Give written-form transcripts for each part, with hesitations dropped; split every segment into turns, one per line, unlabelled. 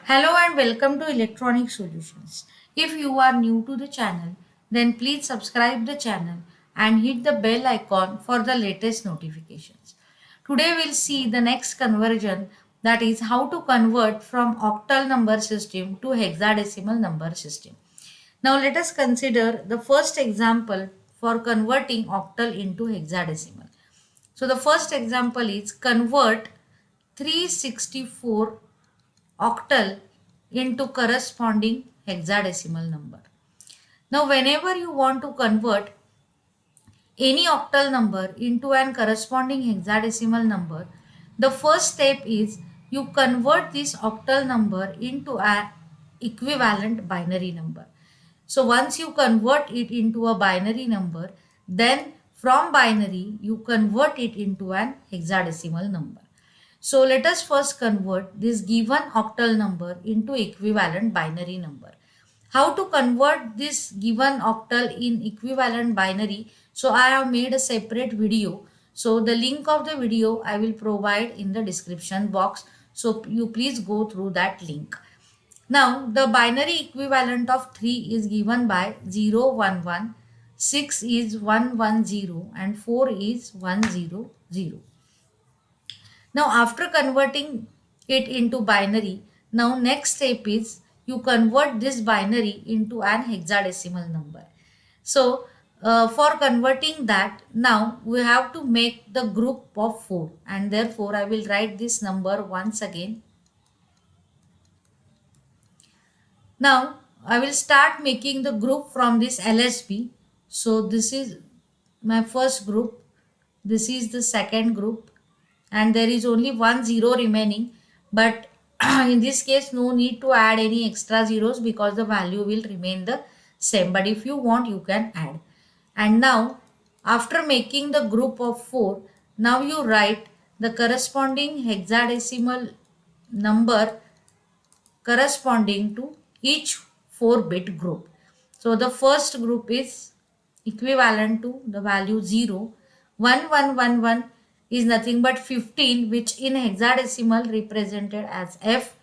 Hello and welcome to Electronic Solutions. If you are new to the channel, then please subscribe the channel and hit the bell icon for the latest notifications. Today we'll see the next conversion, that is how to convert from octal number system to hexadecimal number system. Now let us consider the first example for converting octal into hexadecimal. So the first example is convert 364 octal into corresponding hexadecimal number. Now whenever you want to convert any octal number into an corresponding hexadecimal number, the first step is you convert this octal number into an equivalent binary number. So once you convert it into a binary number, then from binary you convert it into an hexadecimal number. So let us first convert this given octal number into equivalent binary number. How to convert this given octal in equivalent binary? So I have made a separate video. So the link of the video I will provide in the description box. So you please go through that link. Now the binary equivalent of 3 is given by 0, 1, 1, 6 is 1, 1, 0 and 4 is 1, 0, 0. Now after converting it into binary, now next step is you convert this binary into an hexadecimal number. So for converting that, now we have to make the group of 4 and therefore I will write this number once again. Now I will start making the group from this LSB. So this is my first group, this is the second group, and there is only 1 0 remaining, but in this case no need to add any extra zeros because the value will remain the same, but if you want you can add. And now after making the group of 4, now you write the corresponding hexadecimal number corresponding to each 4-bit group. So the first group is equivalent to the value 0. 1111 is nothing but 15, which in hexadecimal represented as F,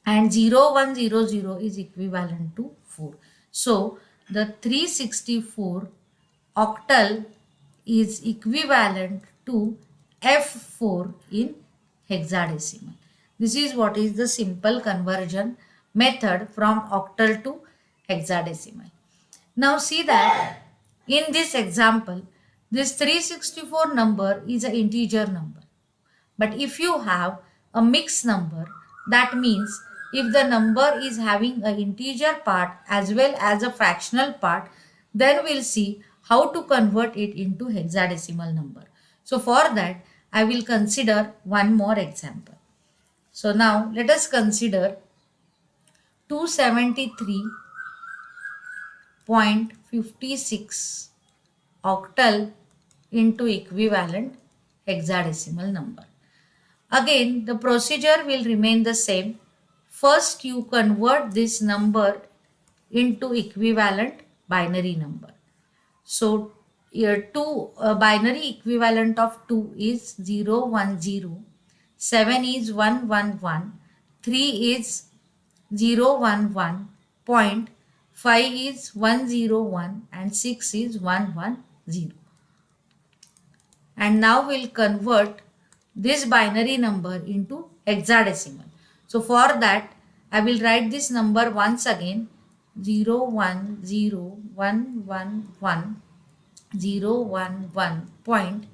and 0100 is equivalent to 4. So the 364 octal is equivalent to F4 in hexadecimal. This is what is the simple conversion method from octal to hexadecimal. Now see that in this example, this 364 number is an integer number. But if you have a mixed number, that means if the number is having an integer part as well as a fractional part, then we'll see how to convert it into hexadecimal number. So for that, I will consider one more example. So now let us consider 273.56 octal into equivalent hexadecimal number. Again, the procedure will remain the same. First, you convert this number into equivalent binary number. So, here binary equivalent of 2 is 0, 1, 0, 7 is 1, 1, 1, 3 is 0, 1, 1, point, 5 is 1, 0, 1 and 6 is 1, 1, 0. And now we'll convert this binary number into hexadecimal. So for that, I will write this number once again, 0 1 0 1 1 1 0 1 1 point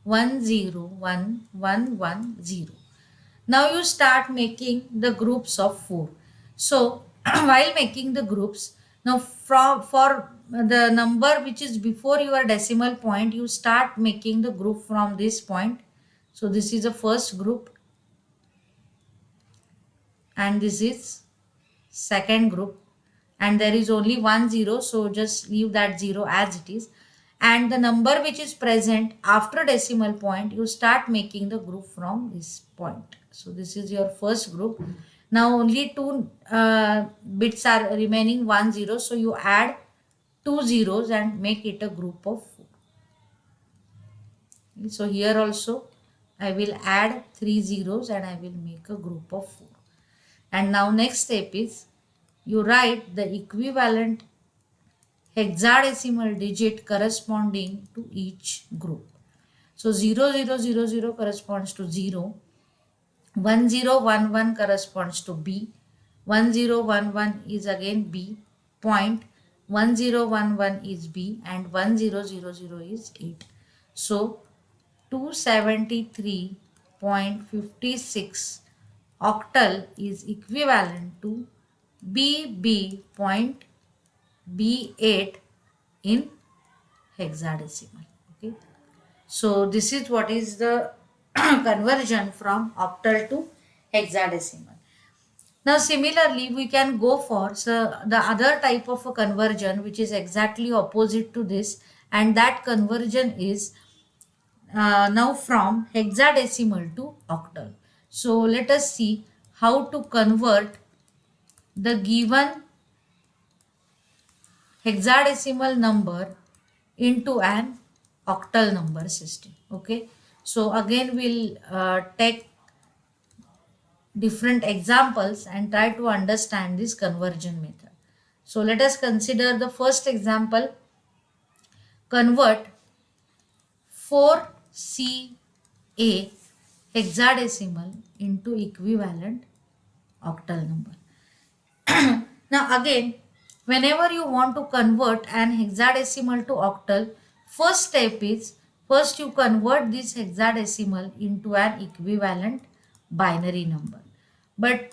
1 0 1 1 1 0. Now you start making the groups of 4. So while making the groups, now for the number which is before your decimal point, you start making the group from this point. So this is the first group and this is second group, and there is only 1 0, so just leave that 0 as it is. And the number which is present after decimal point, you start making the group from this point. So this is your first group. Now only two bits are remaining, 1 0, so you add 2 zeros and make it a group of 4. So here also I will add 3 zeros and I will make a group of 4. And now next step is you write the equivalent hexadecimal digit corresponding to each group. So 0000 corresponds to 0, 1011 corresponds to B, 1011 is again B, point 1011 is B, and 1000 is 8. So 273.56 octal is equivalent to BB point B8 in hexadecimal. Okay. So this is what is the conversion from octal to hexadecimal. Now similarly we can go for the other type of a conversion which is exactly opposite to this, and that conversion is now from hexadecimal to octal. So let us see how to convert the given hexadecimal number into an octal number system. Okay, so again we'll take different examples and try to understand this conversion method. So let us consider the first example. Convert 4CA hexadecimal into equivalent octal number. Now again, whenever you want to convert an hexadecimal to octal, first step is first you convert this hexadecimal into an equivalent binary number. But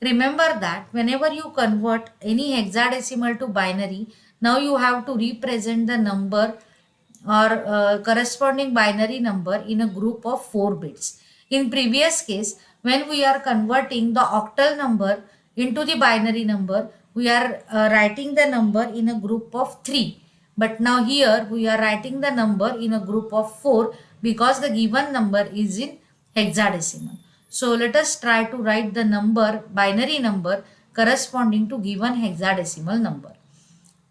remember that whenever you convert any hexadecimal to binary, now you have to represent the number or corresponding binary number in a group of 4 bits. In previous case, when we are converting the octal number into the binary number, we are writing the number in a group of 3. But now here we are writing the number in a group of 4 because the given number is in hexadecimal. So let us try to write the number, binary number corresponding to given hexadecimal number.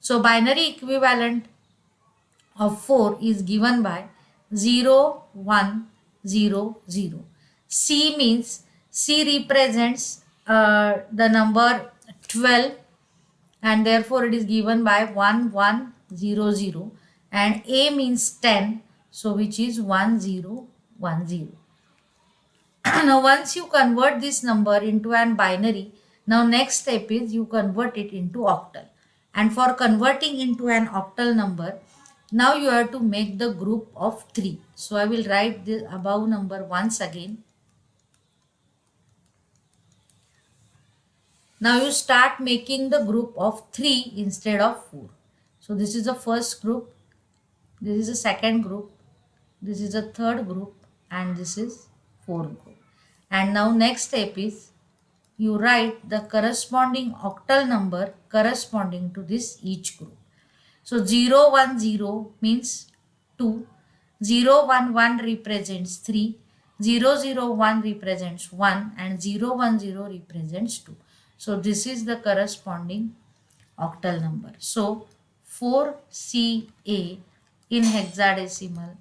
So binary equivalent of 4 is given by 0, 1, 0, 0. C means C represents the number 12, and therefore it is given by 1, 1, 0, 0. And A means 10, so which is 1, 0, 1, 0. Now once you convert this number into an binary, now next step is you convert it into octal. And for converting into an octal number, now you have to make the group of 3. So I will write the above number once again. Now you start making the group of 3 instead of 4. So this is the first group, this is the second group, this is the third group, and this is fourth group. And now next step is you write the corresponding octal number corresponding to this each group. So 0, 1, 0 means 2, 0, 1, 1 represents 3, 0, 0, 1 represents 1, and 0, 1, 0 represents 2. So this is the corresponding octal number. So 4CA in hexadecimal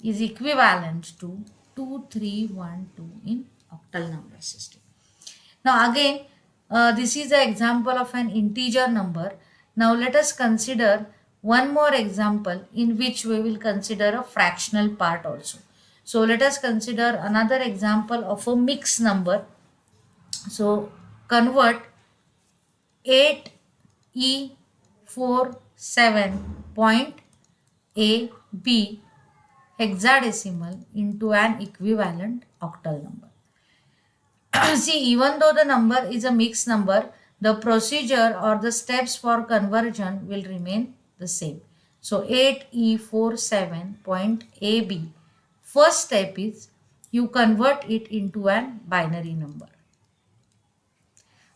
is equivalent to 2312 in octal number system. Now again, this is an example of an integer number. Now let us consider one more example in which we will consider a fractional part also. So let us consider another example of a mixed number. So convert 8E47.AB hexadecimal into an equivalent octal number. See, even though the number is a mixed number, the procedure or the steps for conversion will remain the same. So 8E47.AB. First step is you convert it into an binary number.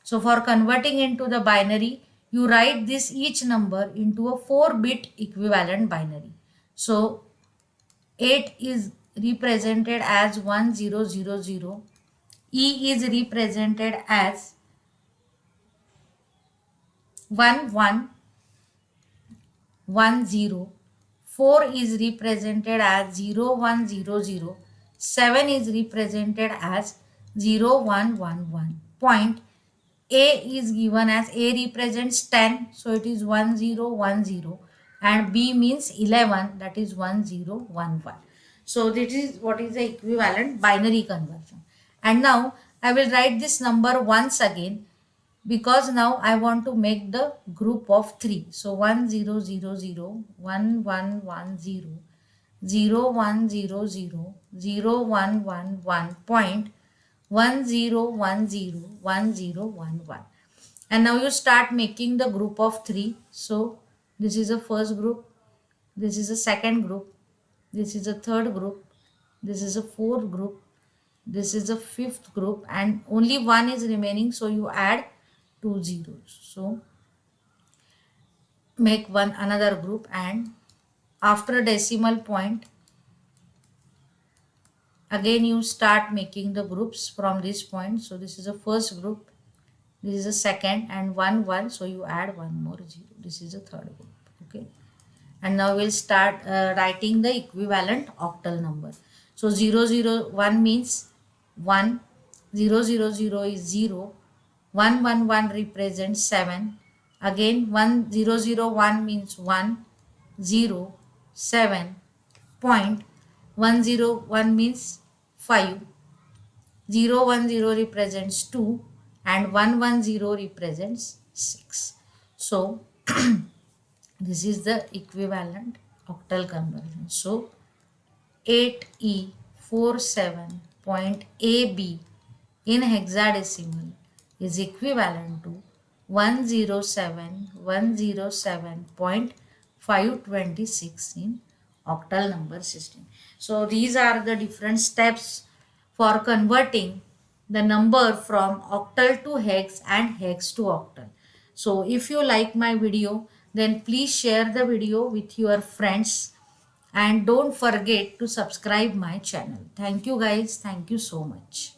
So for converting into the binary, you write this each number into a 4-bit equivalent binary. So 8 is represented as 1000, E is represented as 1110, 4 is represented as 0100, 7 is represented as 0111. point. A is given as A represents 10, so it is 1010, and B means 11, that is 1011. So this is what is the equivalent binary conversion. And now I will write this number once again, because now I want to make the group of 3. So 1000, 1110, 0100, 0111, point 10101011. And now you start making the group of 3. So this is the first group, this is the second group, this is the third group, this is the fourth group, this is the fifth group, and only one is remaining, so you add 2 zeros. So make one another group, and after decimal point again you start making the groups from this point. So this is the first group, this is the second, and 1 so you add one more 0, this is the third group. Okay, and now we'll start writing the equivalent octal number. So 001 means 1, 000 is 0, 111 represents 7, again 1001 means 1, 0, 7, point 101 means 5, 010 represents 2, and 110 represents 6. So this is the equivalent octal conversion. So 8E47.AB in hexadecimal is equivalent to 107.526 in octal number system. So these are the different steps for converting the number from octal to hex and hex to octal. So if you like my video, then please share the video with your friends, and don't forget to subscribe my channel. Thank you guys. Thank you so much.